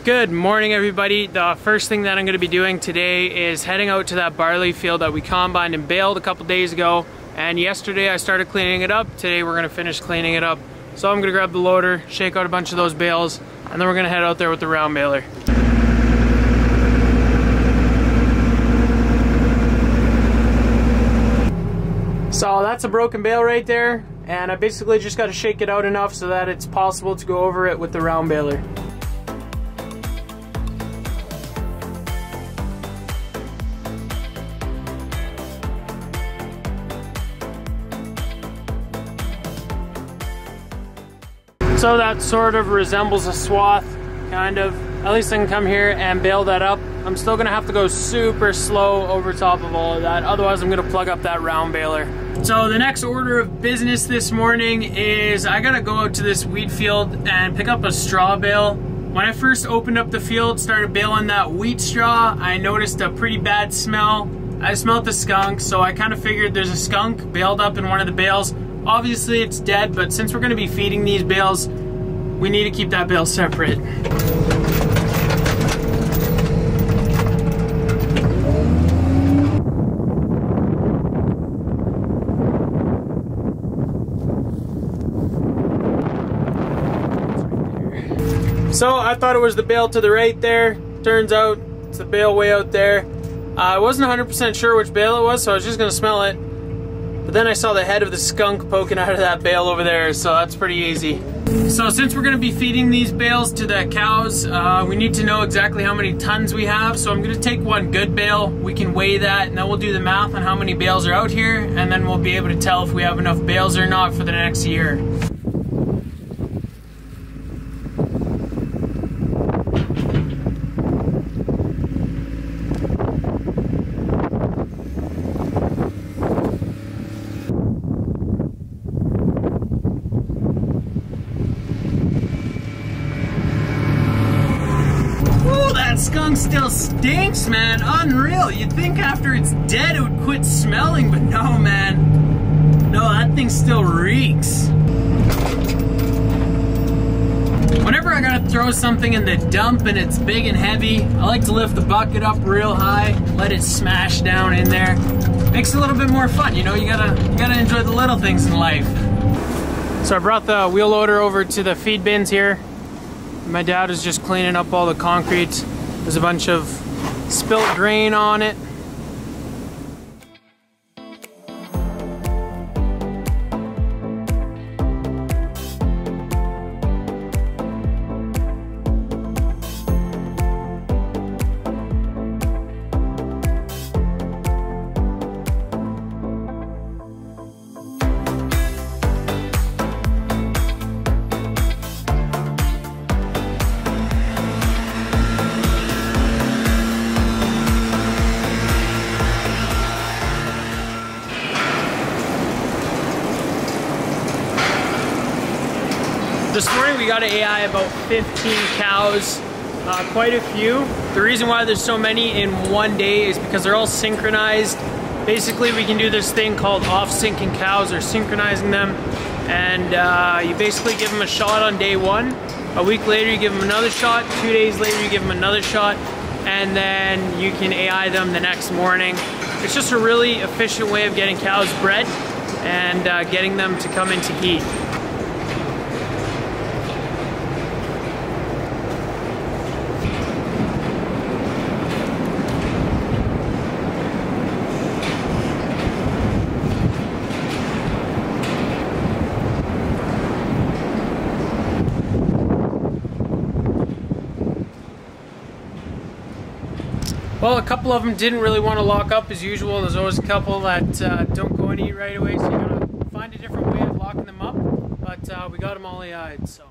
Good morning, everybody. The first thing that I'm going to be doing today is heading out to that barley field that we combined and baled a couple days ago. And yesterday I started cleaning it up. Today we're going to finish cleaning it up. So I'm going to grab the loader, shake out a bunch of those bales, and then we're going to head out there with the round baler. So that's a broken bale right there, and I basically just got to shake it out enough so that it's possible to go over it with the round baler. So that sort of resembles a swath, kind of. At least I can come here and bale that up. I'm still gonna have to go super slow over top of all of that, otherwise I'm gonna plug up that round baler. So the next order of business this morning is I gotta go out to this wheat field and pick up a straw bale. When I first opened up the field, started baling that wheat straw, I noticed a pretty bad smell. I smelled the skunk, so I kind of figured there's a skunk bailed up in one of the bales. Obviously it's dead, but since we're gonna be feeding these bales, we need to keep that bale separate. So I thought it was the bale to the right there. Turns out it's the bale way out there. I wasn't 100% sure which bale it was, so I was just gonna smell it. But then I saw the head of the skunk poking out of that bale over there, so that's pretty easy. So since we're gonna be feeding these bales to the cows, we need to know exactly how many tons we have. So I'm gonna take one good bale, we can weigh that, and then we'll do the math on how many bales are out here, and then we'll be able to tell if we have enough bales or not for the next year. Skunk still stinks, man. Unreal. You'd think after it's dead it would quit smelling, but no, man. No, that thing still reeks. Whenever I gotta throw something in the dump and it's big and heavy, I like to lift the bucket up real high, let it smash down in there. Makes it a little bit more fun, you know. You gotta enjoy the little things in life. So I brought the wheel loader over to the feed bins here. My dad is just cleaning up all the concrete. There's a bunch of spilt grain on it. This morning we got an AI about 15 cows, quite a few. The reason why there's so many in one day is because they're all synchronized. Basically we can do this thing called off-syncing cows, or synchronizing them. And you basically give them a shot on day one. A week later you give them another shot. 2 days later you give them another shot. And then you can AI them the next morning. It's just a really efficient way of getting cows bred and getting them to come into heat. Well, a couple of them didn't really want to lock up as usual. There's always a couple that don't go and eat right away, so you gotta find a different way of locking them up. But we got them all AI'd, so.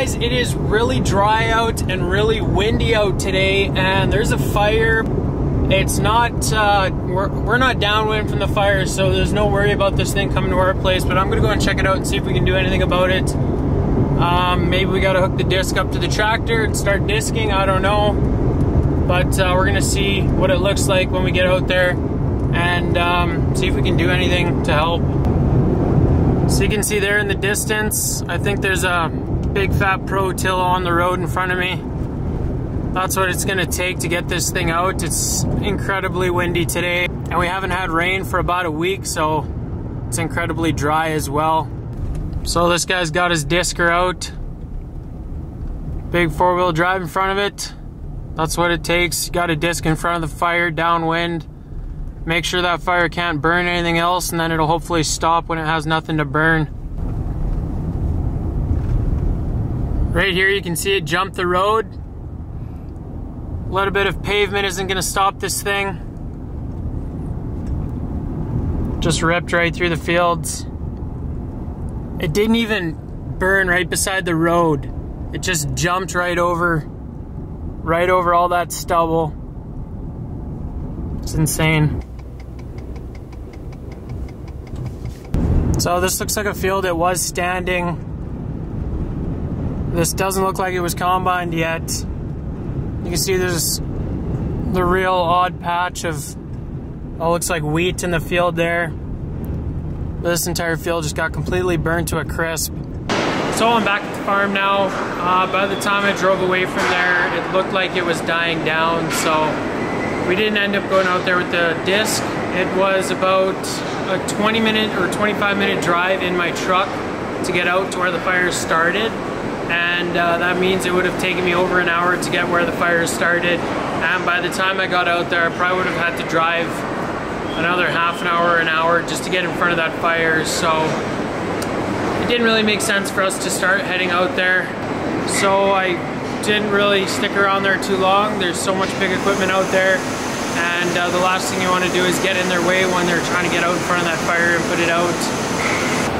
guys, it is really dry out and really windy out today, and there's a fire. It's not, we're not downwind from the fire, so there's no worry about this thing coming to our place, but I'm gonna go and check it out and see if we can do anything about it. Maybe we gotta hook the disc up to the tractor and start disking, I don't know. But we're gonna see what it looks like when we get out there and see if we can do anything to help. So you can see there in the distance, I think there's a big fat Pro Till on the road in front of me. That's what it's gonna take to get this thing out. It's incredibly windy today, and we haven't had rain for about a week, so it's incredibly dry as well. So this guy's got his disker out. Big 4-wheel drive in front of it. That's what it takes. You got a disc in front of the fire, downwind. Make sure that fire can't burn anything else, and then it'll hopefully stop when it has nothing to burn. Right here you can see it jump the road. A little bit of pavement isn't going to stop this thing. Just ripped right through the fields. It didn't even burn right beside the road. It just jumped right over all that stubble. It's insane. So this looks like a field that was standing. This doesn't look like it was combined yet. You can see there's the real odd patch of, oh, looks like wheat in the field there. This entire field just got completely burned to a crisp. So I'm back at the farm now. By the time I drove away from there, it looked like it was dying down, so we didn't end up going out there with the disc. It was about a 20-minute or 25-minute drive in my truck to get out to where the fire started. And that means it would have taken me over an hour to get where the fire started. And by the time I got out there, I probably would have had to drive another half an hour or an hour just to get in front of that fire. So it didn't really make sense for us to start heading out there. So I didn't really stick around there too long. There's so much big equipment out there, and the last thing you want to do is get in their way when they're trying to get out in front of that fire and put it out.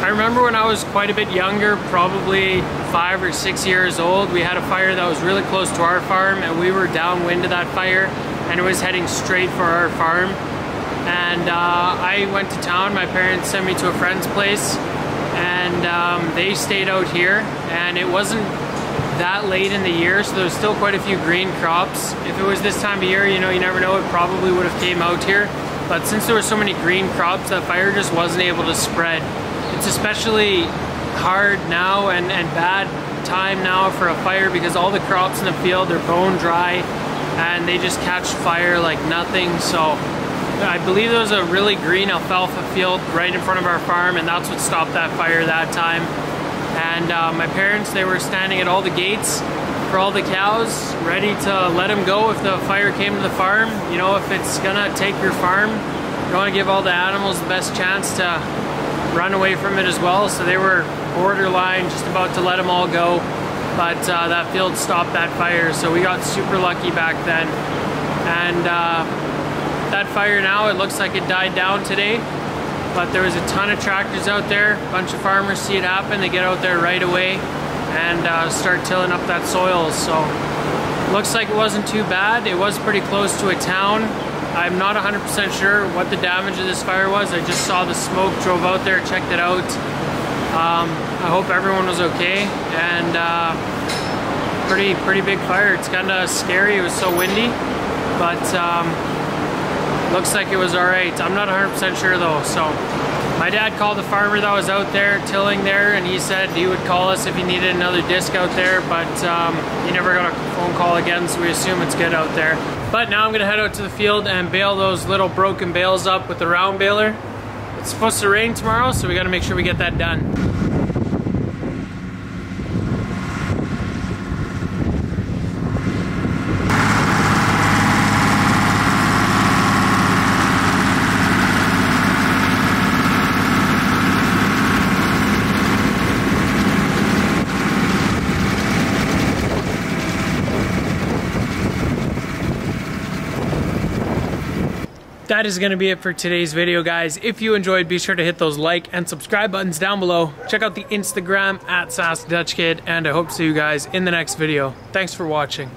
I remember when I was quite a bit younger, probably 5 or 6 years old, we had a fire that was really close to our farm, and we were downwind of that fire, and it was heading straight for our farm. And I went to town. My parents sent me to a friend's place, and they stayed out here, and it wasn't that late in the year, so there was still quite a few green crops. If it was this time of year, you know, you never know, it probably would have came out here. But since there were so many green crops, that fire just wasn't able to spread. It's especially hard now and bad time now for a fire because all the crops in the field are bone dry and they just catch fire like nothing. So I believe there was a really green alfalfa field right in front of our farm, and that's what stopped that fire that time. And my parents, they were standing at all the gates for all the cows, ready to let them go if the fire came to the farm. You know, if it's gonna take your farm, you want to give all the animals the best chance to run away from it as well. So they were borderline just about to let them all go, but that field stopped that fire, so we got super lucky back then. And that fire now, it looks like it died down today, but there was a ton of tractors out there. A bunch of farmers see it happen, they get out there right away and start tilling up that soil. So looks like it wasn't too bad. It was pretty close to a town. I'm not 100% sure what the damage of this fire was. I just saw the smoke, drove out there, checked it out. I hope everyone was okay, and pretty big fire. It's kind of scary, it was so windy, but looks like it was all right. I'm not 100% sure though. So my dad called the farmer that was out there tilling there, and he said he would call us if he needed another disc out there, but he never got a phone call again, so we assume it's good out there. But now I'm gonna head out to the field and bale those little broken bales up with the round baler. It's supposed to rain tomorrow, so we gotta make sure we get that done. that is going to be it for today's video, guys. If you enjoyed, be sure to hit those like and subscribe buttons down below. Check out the Instagram at SaskDutchKid, and I hope to see you guys in the next video. Thanks for watching.